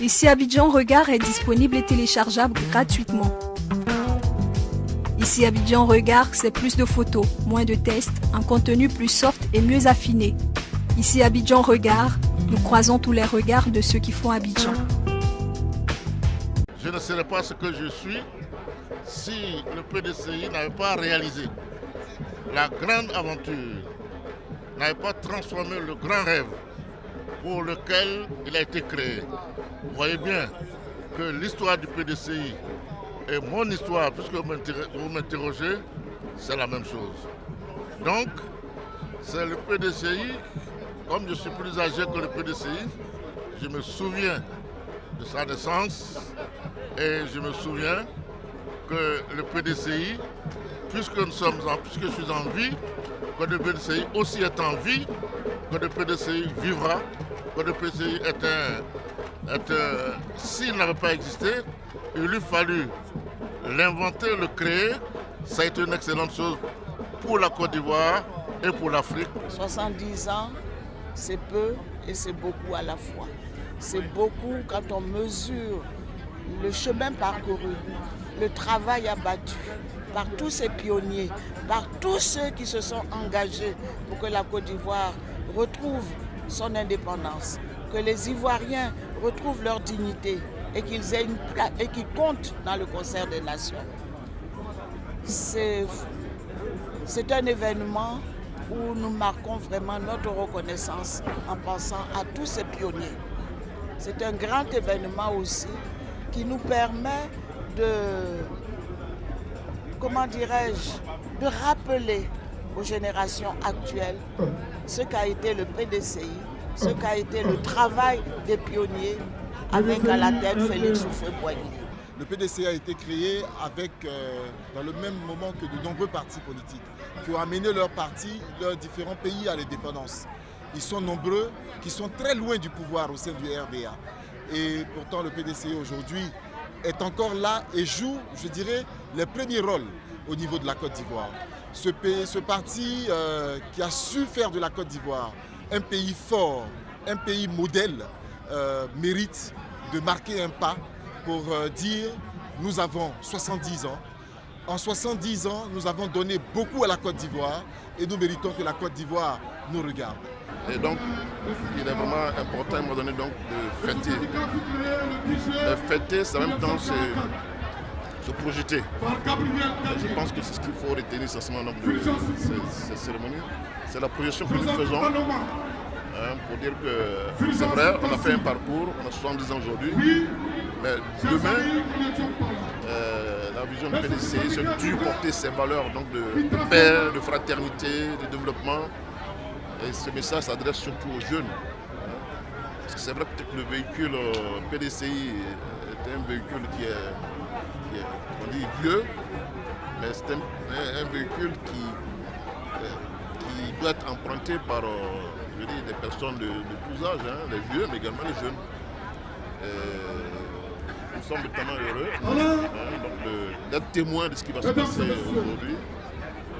Ici Abidjan Regard est disponible et téléchargeable gratuitement. Ici Abidjan Regard, c'est plus de photos, moins de tests, un contenu plus soft et mieux affiné. Ici Abidjan Regard, nous croisons tous les regards de ceux qui font Abidjan. Je ne serais pas ce que je suis si le PDCI n'avait pas réalisé la grande aventure, n'avait pas transformé le grand rêve pour lequel il a été créé. Vous voyez bien que l'histoire du PDCI et mon histoire, puisque vous m'interrogez, c'est la même chose. Donc, c'est le PDCI, comme je suis plus âgé que le PDCI, je me souviens de sa naissance et je me souviens que le PDCI, puisque je suis en vie, que le PDCI aussi est en vie, que le PDCI vivra, que le PDCI s'il n'avait pas existé, il lui fallu l'inventer, le créer. Ça a été une excellente chose pour la Côte d'Ivoire et pour l'Afrique. 70 ans, c'est peu et c'est beaucoup à la fois. C'est beaucoup quand on mesure le chemin parcouru, le travail abattu par tous ces pionniers, par tous ceux qui se sont engagés pour que la Côte d'Ivoire retrouve son indépendance, que les Ivoiriens retrouvent leur dignité et qu'ils aient une place et qu'ils comptent dans le concert des nations. C'est un événement où nous marquons vraiment notre reconnaissance en pensant à tous ces pionniers. C'est un grand événement aussi qui nous permet de, de rappeler aux générations actuelles ce qu'a été le PDCI, ce qu'a été le travail des pionniers avec à la tête Félix Houphouët-Boigny. Le PDCI a été créé dans le même moment que de nombreux partis politiques qui ont amené leurs partis, leurs différents pays à l'indépendance. Ils sont nombreux, qui sont très loin du pouvoir au sein du RDA. Et pourtant le PDCI aujourd'hui est encore là et joue, je dirais, les premiers rôles au niveau de la Côte d'Ivoire. Ce parti qui a su faire de la Côte d'Ivoire un pays fort, un pays modèle, mérite de marquer un pas pour dire nous avons 70 ans. En 70 ans, nous avons donné beaucoup à la Côte d'Ivoire et nous méritons que la Côte d'Ivoire nous regarde. Et donc, il est vraiment important à un moment donné donc, de fêter. Fêter, c'est en même temps se projeter. Et je pense que c'est ce qu'il faut retenir sur ce moment de ces cérémonies. C'est la projection que nous faisons pour dire que c'est vrai, on a fait un parcours, on a 70 ans aujourd'hui, mais demain, la vision du PDCI, c'est de porter ses valeurs donc de paix, de fraternité, de développement. Et ce message s'adresse surtout aux jeunes. Parce que c'est vrai que le véhicule PDCI est un véhicule qui est on dit vieux, mais c'est un véhicule qui doit être emprunté par des personnes de tous âges, les vieux, mais également les jeunes. Nous sommes tellement heureux d'être témoins de ce qui va se passer aujourd'hui.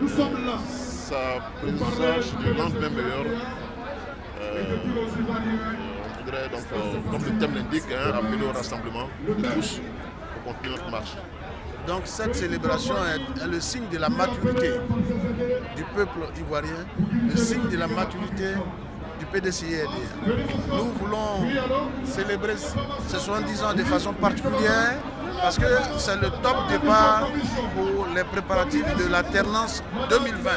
Ça présage du lendemain meilleur. On voudrait donc, comme le thème l'indique, appeler au rassemblement de tous pour continuer notre marche. Donc cette célébration est le signe de la maturité du peuple ivoirien, le signe de la maturité du PDCI-RDA. Nous voulons célébrer ces 70 ans de façon particulière parce que c'est le top départ pour les préparatifs de l'alternance 2020.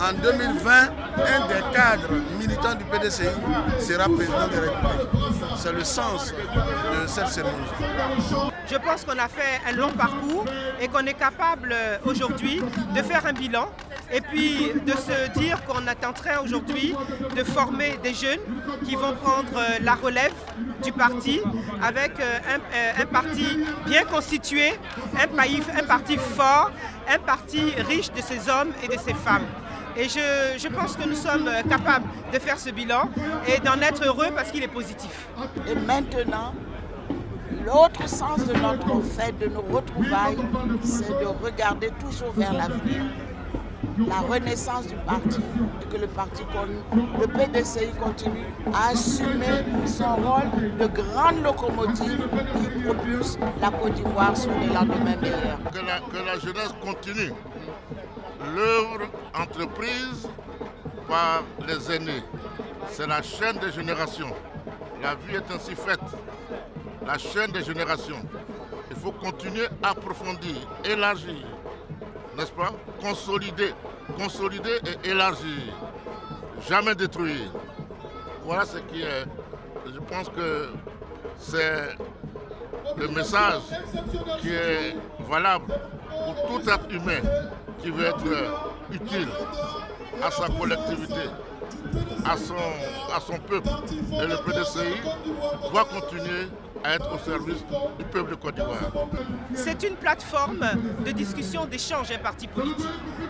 En 2020, un des cadres militants du PDCI sera président de la République. C'est le sens de cette cérémonie. Je pense qu'on a fait un long parcours et qu'on est capable aujourd'hui de faire un bilan et puis de se dire qu'on est en train aujourd'hui de former des jeunes qui vont prendre la relève du parti avec un parti bien constitué, un parti fort, un parti riche de ses hommes et de ses femmes. Et je pense que nous sommes capables de faire ce bilan et d'en être heureux parce qu'il est positif. Et maintenant, l'autre sens de notre fête, de nos retrouvailles, c'est de regarder toujours vers l'avenir. la renaissance du parti et que le PDCI continue à assumer son rôle de grande locomotive qui propulse la Côte d'Ivoire sur des lendemains meilleurs. Que la jeunesse continue l'œuvre entreprise par les aînés. C'est la chaîne des générations. La vie est ainsi faite. La chaîne des générations. Il faut continuer à approfondir, élargir, n'est-ce pas? Consolider et élargir. Jamais détruire. Voilà ce qui est. Je pense que c'est le message qui est valable pour tout être humain qui veut être utile à sa collectivité, à son peuple. Et le PDCI doit continuer à être au service du peuple de Côte d'Ivoire. C'est une plateforme de discussion, d'échange et parti politique.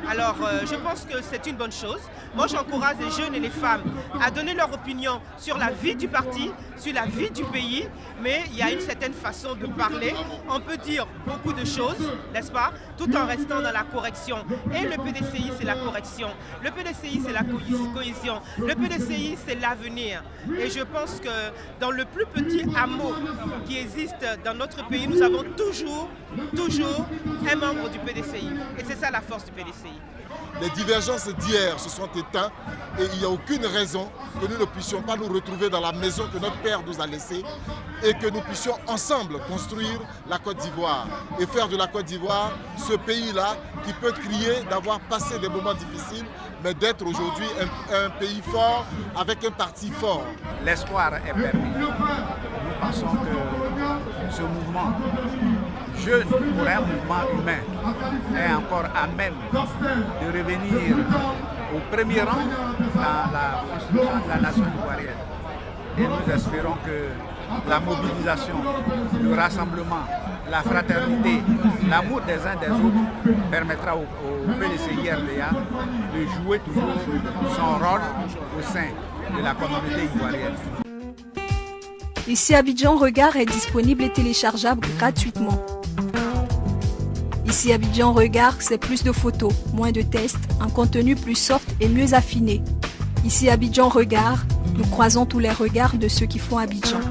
Alors je pense que c'est une bonne chose. Moi j'encourage les jeunes et les femmes à donner leur opinion sur la vie du parti, sur la vie du pays, mais il y a une certaine façon de parler. On peut dire beaucoup de choses, n'est-ce pas, tout en restant dans la correction. Et le PDCI c'est la correction, le PDCI c'est la cohésion, le PDCI c'est l'avenir. Et je pense que dans le plus petit hameau qui existe dans notre pays, nous avons toujours un membre du PDCI. Et c'est ça la force du PDCI. Les divergences d'hier se sont éteintes et il n'y a aucune raison que nous ne puissions pas nous retrouver dans la maison que notre père nous a laissée et que nous puissions ensemble construire la Côte d'Ivoire et faire de la Côte d'Ivoire ce pays-là qui peut crier d'avoir passé des moments difficiles, mais d'être aujourd'hui un pays fort avec un parti fort. L'espoir est permis. Nous pensons que ce mouvement jeune pour un mouvement humain est encore à même de revenir au premier rang dans la construction de la nation ivoirienne. Et nous espérons que la mobilisation, le rassemblement, la fraternité, l'amour des uns des autres permettra au PDCI RDA de jouer toujours son rôle au sein de la communauté ivoirienne. Ici Abidjan Regard est disponible et téléchargeable gratuitement. Ici Abidjan Regard, c'est plus de photos, moins de tests, un contenu plus soft et mieux affiné. Ici Abidjan Regard, nous croisons tous les regards de ceux qui font Abidjan.